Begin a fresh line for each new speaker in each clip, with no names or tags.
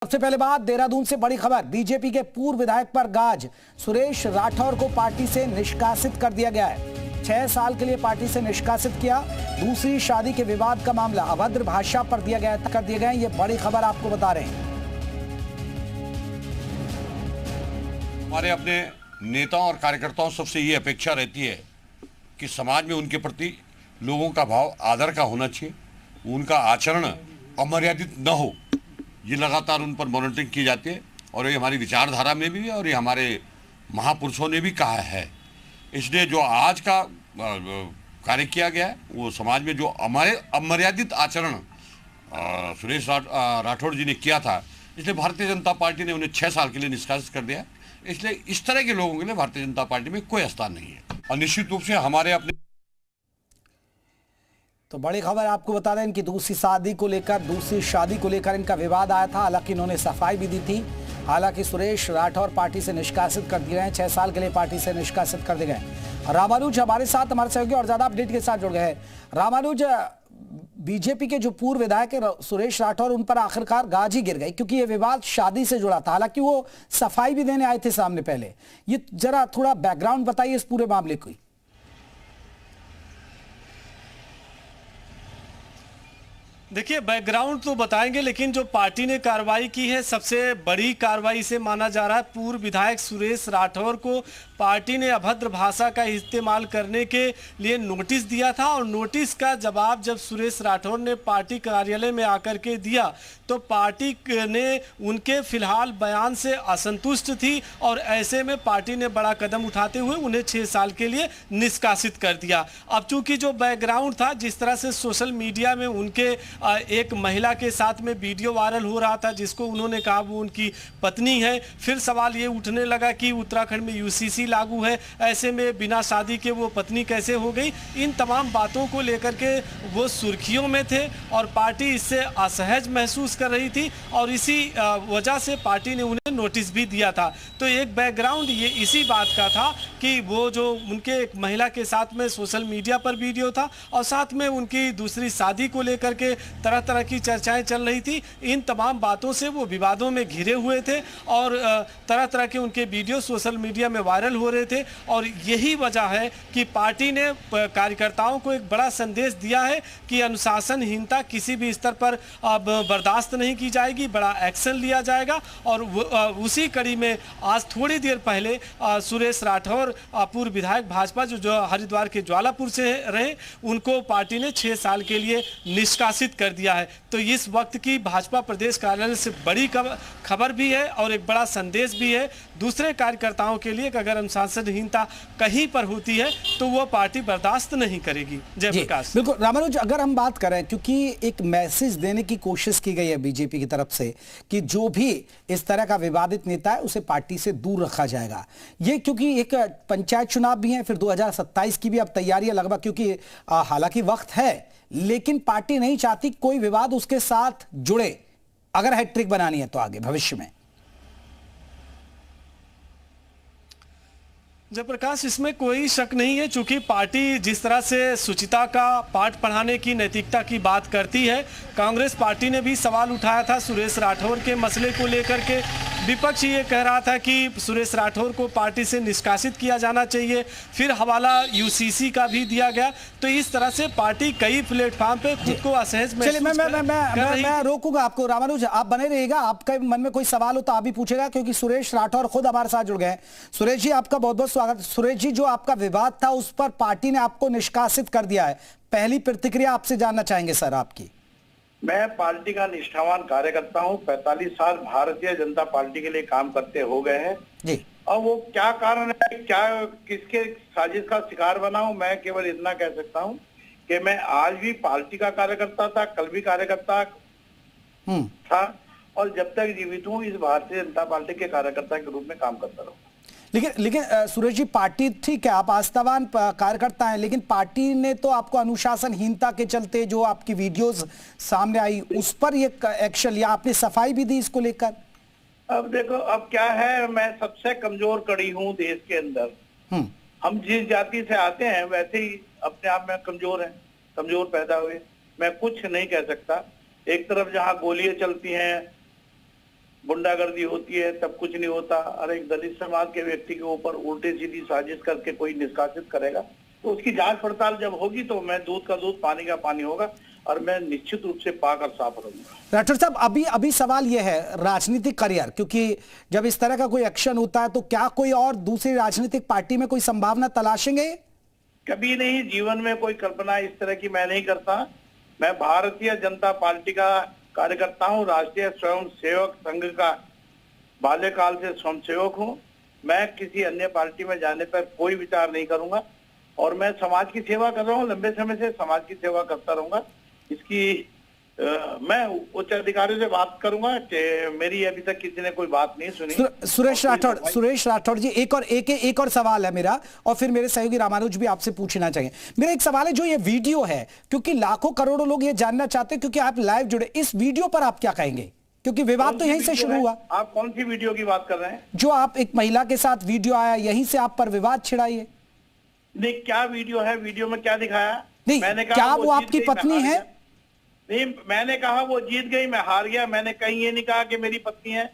सबसे पहले बात देहरादून से बड़ी खबर। बीजेपी के पूर्व विधायक पर गाज। सुरेश राठौर को पार्टी से निष्कासित कर दिया गया है। 6 साल के लिए पार्टी से निष्कासित किया। दूसरी शादी के विवाद का मामला अभद्र भाषा पर कर दिए गए। ये बड़ी खबर आपको बता रहे हैं।
हमारे अपने नेताओं और कार्यकर्ताओं सबसे ये अपेक्षा रहती है कि समाज में उनके प्रति लोगों का भाव आदर का होना चाहिए, उनका आचरण अमर्यादित न हो। ये लगातार उन पर मॉनिटरिंग की जाती है और ये हमारी विचारधारा में भी है और ये हमारे महापुरुषों ने भी कहा है। इसलिए जो आज का कार्य किया गया है वो समाज में जो हमारे अमर्यादित आचरण सुरेश राठौर जी ने किया था, इसलिए भारतीय जनता पार्टी ने उन्हें 6 साल के लिए निष्कासित कर दिया। इसलिए इस तरह के लोगों के लिए भारतीय जनता पार्टी में कोई स्थान नहीं है और निश्चित रूप से हमारे अपने।
तो बड़ी खबर आपको बता दें, इनकी दूसरी शादी को लेकर इनका विवाद आया था। हालांकि इन्होंने सफाई भी दी थी। हालांकि सुरेश राठौर पार्टी से निष्कासित कर दिए गए, 6 साल के लिए पार्टी से निष्कासित कर दिए गए। रामानुज हमारे साथ, हमारे सहयोगी और ज्यादा अपडेट के साथ जुड़ गए हैं। रामानुज, बीजेपी के जो पूर्व विधायक है सुरेश राठौर, उन पर आखिरकार गाज ही गिर गई क्योंकि ये विवाद शादी से जुड़ा था। हालांकि वो सफाई भी देने आए थे सामने पहले। ये जरा थोड़ा बैकग्राउंड बताइए इस पूरे मामले को।
देखिए, बैकग्राउंड तो बताएंगे, लेकिन जो पार्टी ने कार्रवाई की है, सबसे बड़ी कार्रवाई से माना जा रहा है। पूर्व विधायक सुरेश राठौर को पार्टी ने अभद्र भाषा का इस्तेमाल करने के लिए नोटिस दिया था और नोटिस का जवाब जब सुरेश राठौर ने पार्टी कार्यालय में आकर के दिया तो पार्टी ने उनके फिलहाल बयान से असंतुष्ट थी और ऐसे में पार्टी ने बड़ा कदम उठाते हुए उन्हें 6 साल के लिए निष्कासित कर दिया। अब चूंकि जो बैकग्राउंड था, जिस तरह से सोशल मीडिया में उनके एक महिला के साथ में वीडियो वायरल हो रहा था जिसको उन्होंने कहा वो उनकी पत्नी है, फिर सवाल ये उठने लगा कि उत्तराखंड में यूसीसी लागू है, ऐसे में बिना शादी के वो पत्नी कैसे हो गई। इन तमाम बातों को लेकर के वो सुर्खियों में थे और पार्टी इससे असहज महसूस कर रही थी और इसी वजह से पार्टी ने उन्हें नोटिस भी दिया था। तो एक बैकग्राउंड ये इसी बात का था कि वो जो उनके एक महिला के साथ में सोशल मीडिया पर वीडियो था और साथ में उनकी दूसरी शादी को लेकर के तरह तरह की चर्चाएं चल रही थी। इन तमाम बातों से वो विवादों में घिरे हुए थे और तरह तरह के उनके वीडियो सोशल मीडिया में वायरल हो रहे थे और यही वजह है कि पार्टी ने कार्यकर्ताओं को एक बड़ा संदेश दिया है कि अनुशासनहीनता किसी भी स्तर पर बर्दाश्त नहीं की जाएगी, बड़ा एक्शन लिया जाएगा। और उसी कड़ी में आज थोड़ी देर पहले सुरेश राठौर, पूर्व विधायक भाजपा जो हरिद्वार के ज्वालापुर से रहे, उनको पार्टी ने 6 साल के लिए निष्कासित कर दिया है। तो इस वक्त की भाजपा प्रदेश कार्यालय से बड़ी खबर भी है और एक बड़ा संदेश भी है दूसरे कार्यकर्ताओं के लिए कि अगर अनुशासनहीनता कहीं पर होती है तो वो पार्टी बर्दाश्त नहीं करेगी। जय प्रकाश।
बिल्कुल रामानुज, अगर हम बात करें, क्योंकि एक मैसेज देने की कोशिश की गई है बीजेपी की तरफ से कि जो भी इस तरह का विवादित नेता है उसे पार्टी से दूर रखा जाएगा। ये क्योंकि एक पंचायत चुनाव भी है, फिर 2027 की भी अब तैयारियां लगभग, क्योंकि हालांकि वक्त है, लेकिन पार्टी नहीं चाहती कोई विवाद उसके साथ जुड़े अगर हैट्रिक बनानी है तो आगे भविष्य में।
जयप्रकाश, इसमें कोई शक नहीं है, चूंकि पार्टी जिस तरह से शुचिता का पाठ पढ़ाने की, नैतिकता की बात करती है, कांग्रेस पार्टी ने भी सवाल उठाया था सुरेश राठौर के मसले को लेकर के। विपक्ष ये कह रहा था कि सुरेश राठौर को पार्टी से निष्कासित किया जाना चाहिए, फिर हवाला यूसीसी का भी दिया गया। तो इस तरह से पार्टी कई प्लेटफॉर्म पे खुद को असहज महसूस
मैं रोकूंगा आपको। रामानुज, आप बने रहिएगा, आपके मन में कोई सवाल हो तो आप भी पूछेगा, क्योंकि सुरेश राठौर खुद हमारे साथ जुड़ गए। सुरेश जी, आपका बहुत बहुत स्वागत। सुरेश जी, जो आपका विवाद था उस पर पार्टी ने आपको निष्कासित कर दिया है, पहली प्रतिक्रिया आपसे जानना चाहेंगे सर आपकी।
मैं पार्टी का निष्ठावान कार्यकर्ता हूं। 45 साल भारतीय जनता पार्टी के लिए काम करते हो गए हैं जी। और वो क्या कारण है, क्या किसके साजिश का शिकार बना हूं, मैं केवल इतना कह सकता हूं कि मैं आज भी पार्टी का कार्यकर्ता था, कल भी कार्यकर्ता था और जब तक जीवित हूं इस भारतीय जनता पार्टी के कार्यकर्ता के रूप में काम करता रहूंगा।
लेकिन सुरेश जी, पार्टी ठीक है, आप आस्थावान कार्यकर्ता हैं, लेकिन पार्टी ने तो आपको अनुशासनहीनता के चलते जो आपकी वीडियोस सामने आई उस पर ये एक्शन लिया, आपने सफाई भी दी इसको लेकर।
अब देखो, अब क्या है, मैं सबसे कमजोर कड़ी हूं देश के अंदर। हम जिस जाति से आते हैं वैसे ही अपने आप में कमजोर हैं, कमजोर पैदा हुए। मैं कुछ नहीं कह सकता। एक तरफ जहां गोलियां चलती हैं, गुंडागर्दी होती है तब कुछ नहीं होता, और एक दलित समाज के व्यक्ति के ऊपर उल्टी सीधी साजिश करके कोई निष्कासित करेगा तो उसकी जांच पड़ताल जब होगी तो मैं दूध का दूध पानी का पानी होगा और मैं निश्चित रूप से पाक और साफ रहूंगा।
राठौर साहब, अभी सवाल यह है राजनीतिक करियर, क्योंकि जब इस तरह का कोई एक्शन होता है तो क्या कोई और दूसरी राजनीतिक पार्टी में कोई संभावना तलाशेंगे?
कभी नहीं, जीवन में कोई कल्पना इस तरह की मैं नहीं करता। मैं भारतीय जनता पार्टी का कार्यकर्ता हूँ, राष्ट्रीय स्वयं सेवक संघ का बाल्यकाल से स्वयं सेवक हूँ। मैं किसी अन्य पार्टी में जाने पर कोई विचार नहीं करूंगा और मैं समाज की सेवा कर रहा हूँ, लंबे समय से समाज की सेवा करता रहूंगा। इसकी मैं उच्च अधिकारियों से बात करूंगा कि मेरी अभी तक किसी ने कोई बात नहीं सुनी।
सुरेश राठौर जी, एक और सवाल है मेरा, और फिर मेरे सहयोगी रामानुज भी आपसे पूछना चाहिए। मेरा एक सवाल है, जो ये वीडियो है, क्योंकि लाखों करोड़ों लोग ये जानना चाहते हैं, क्योंकि आप लाइव जुड़े, इस वीडियो पर आप क्या कहेंगे? क्योंकि विवाद तो यहीं से शुरू हुआ।
आप कौन सी वीडियो की बात कर रहे हैं?
जो आप एक महिला के साथ वीडियो आया, यहीं से आप पर विवाद छिड़ाइए।
नहीं, क्या वीडियो है? वीडियो में क्या दिखाया?
नहीं,
मैंने कहा
क्या वो आपकी पत्नी है?
नहीं, मैंने कहा वो जीत गई, मैं हार गया। मैंने कहीं ये नहीं कहा कि मेरी पत्नी है।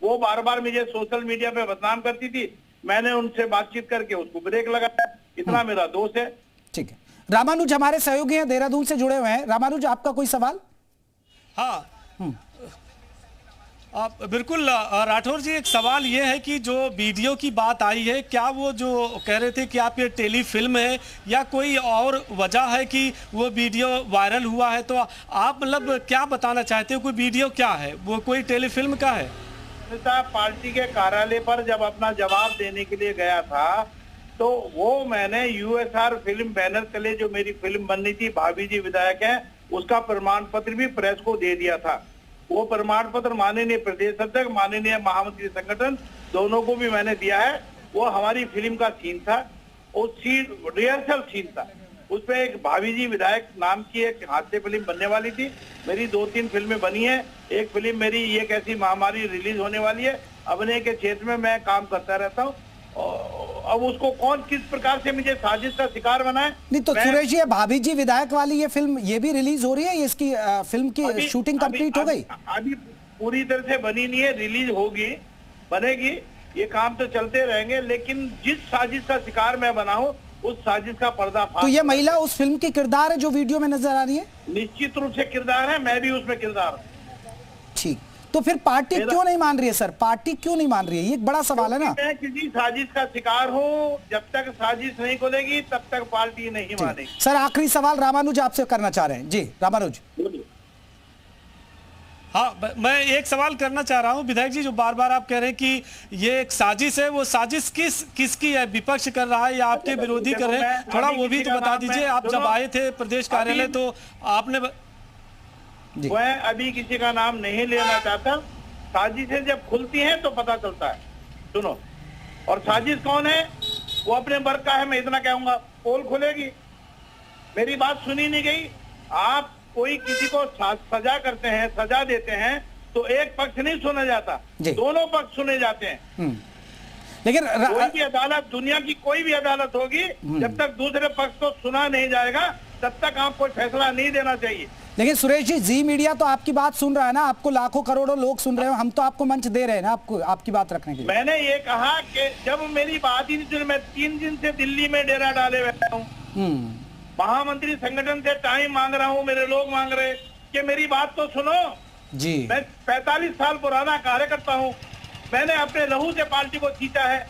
वो बार बार मुझे सोशल मीडिया पे बदनाम करती थी, मैंने उनसे बातचीत करके उसको ब्रेक लगाया, इतना मेरा दोष है।
ठीक है, रामानुज हमारे सहयोगी हैं, देहरादून से जुड़े हुए हैं। रामानुज, आपका कोई सवाल?
हाँ, बिल्कुल राठौर जी, एक सवाल ये है कि जो वीडियो की बात आई है, क्या वो जो कह रहे थे कि आप ये टेलीफिल्म है या कोई और वजह है कि वो वीडियो वायरल हुआ है, तो आप मतलब क्या बताना चाहते हो? कोई वीडियो क्या है, वो कोई टेलीफिल्म का है?
पार्टी के कार्यालय पर जब अपना जवाब देने के लिए गया था तो वो मैंने यूएसआर फिल्म बैनर तले जो मेरी फिल्म बननी थी, भाभी जी विधायक है, उसका प्रमाण पत्र भी प्रेस को दे दिया था। वो प्रमाण पत्र माननीय प्रदेश अध्यक्ष, माननीय महामंत्री संगठन, दोनों को भी मैंने दिया है। वो हमारी फिल्म का सीन था, वो सीन रिहर्सल सीन था। उसपे एक भाभी जी विधायक नाम की एक हास्य फिल्म बनने वाली थी। मेरी 2-3 फिल्में बनी है। एक फिल्म मेरी ये कैसी महामारी रिलीज होने वाली है। अभिनय के क्षेत्र में मैं काम करता रहता हूँ। अब उसको कौन किस प्रकार से मुझे साजिश का शिकार बनाए?
नहीं तो सुरेश जी, भाभी जी विधायक वाली ये फिल्म ये भी रिलीज हो रही है? इसकी फिल्म की शूटिंग कंप्लीट हो गई?
अभी पूरी तरह से बनी नहीं है, रिलीज होगी, बनेगी, ये काम तो चलते रहेंगे। लेकिन जिस साजिश का शिकार मैं बना हूँ उस साजिश का पर्दाफाश।
तो ये महिला उस फिल्म की किरदार है जो वीडियो में नजर आ रही है?
निश्चित रूप से किरदार है, मैं भी उसमें किरदार हूँ।
ठीक, तो फिर पार्टी क्यों नहीं मान रही है सर? पार्टी क्यों नहीं मान रही है? ये एक बड़ा सवाल है ना।
मैं किसी साजिश का शिकार हूँ, जब तक साजिश नहीं खुलेगी तब तक पार्टी नहीं मानेगी।
सर, आखिरी सवाल रामानुज आपसे करना चाह रहे हैं। जी रामानुज।
हाँ, मैं एक सवाल करना चाह रहा हूँ विधायक जी, जो बार बार आप कह रहे हैं कि ये एक साजिश है, वो साजिश किसकी है? विपक्ष कर रहा है या आपके विरोधी कर रहे हैं? थोड़ा वो भी तो बता दीजिए। आप जब आए थे प्रदेश कार्यालय तो आपने
मैं अभी किसी का नाम नहीं लेना चाहता। साजिशें जब खुलती हैं तो पता चलता है। सुनो, और साजिश कौन है? वो अपने वर्ग का है, मैं इतना कहूंगा। पोल खुलेगी, मेरी बात सुनी नहीं गई। आप कोई किसी को सजा करते हैं, सजा देते हैं तो एक पक्ष नहीं सुना जाता, दोनों पक्ष सुने जाते हैं।
लेकिन
कोई भी अदालत, दुनिया की कोई भी अदालत होगी, जब तक दूसरे पक्ष को सुना नहीं जाएगा तब तक आप कोई फैसला नहीं देना चाहिए।
लेकिन सुरेश जी मीडिया तो आपकी बात सुन रहा है ना, आपको लाखों करोड़ों लोग सुन रहे हो, हम तो आपको मंच दे रहे हैं ना आपको, आपकी बात रखने के लिए।
मैंने ये कहा कि जब मेरी बात ही नहीं सुनी, मैं 3 दिन से दिल्ली में डेरा डाले बैठा हूँ, महामंत्री संगठन से टाइम मांग रहा हूँ, मेरे लोग मांग रहे कि मेरी बात तो सुनो
जी।
मैं 45 साल पुराना कार्यकर्ता हूँ, मैंने अपने लहू से पार्टी को खींचा है।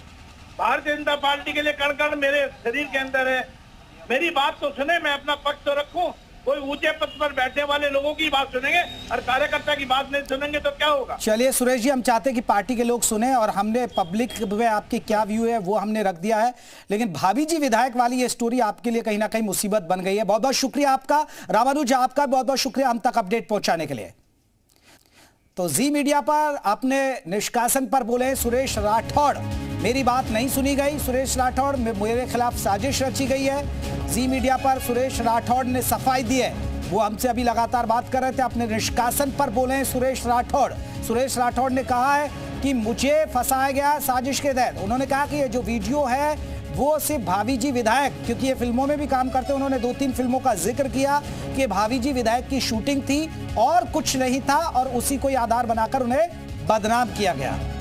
भारतीय जनता पार्टी के लिए कण कण मेरे शरीर के अंदर है। मेरी बात तो सुने, मैं अपना पक्ष तो रखूं। कोई ऊंचे पद पर बैठने वाले लोगों की बात सुनेंगे और कार्यकर्ता की बात नहीं सुनेंगे तो क्या होगा?
चलिए सुरेश जी, हम चाहते हैं कि पार्टी के लोग सुने, और हमने पब्लिक में आपकी क्या व्यू है वो हमने रख दिया है। लेकिन भाभी जी विधायक वाली ये स्टोरी आपके लिए कहीं ना कहीं मुसीबत बन गई है। बहुत बहुत शुक्रिया आपका रामानुज, आपका बहुत बहुत शुक्रिया हम तक अपडेट पहुंचाने के लिए। तो जी मीडिया पर आपने निष्कासन पर बोले सुरेश राठौड़, मेरी बात नहीं सुनी गई, सुरेश राठौड़ मेरे खिलाफ साजिश रची गई है। जी मीडिया पर सुरेश राठौड़ ने सफाई दी है, वो हमसे अभी लगातार बात कर रहे थे। अपने निष्कासन पर बोले हैं सुरेश राठौड़। सुरेश राठौड़ ने कहा है कि मुझे फंसाया गया साजिश के तहत। उन्होंने कहा कि ये जो वीडियो है वो सिर्फ भाभी जी विधायक, क्योंकि ये फिल्मों में भी काम करते हैं, उन्होंने 2-3 फिल्मों का जिक्र किया कि भाभी जी विधायक की शूटिंग थी और कुछ नहीं था, और उसी को आधार बनाकर उन्हें बदनाम किया गया।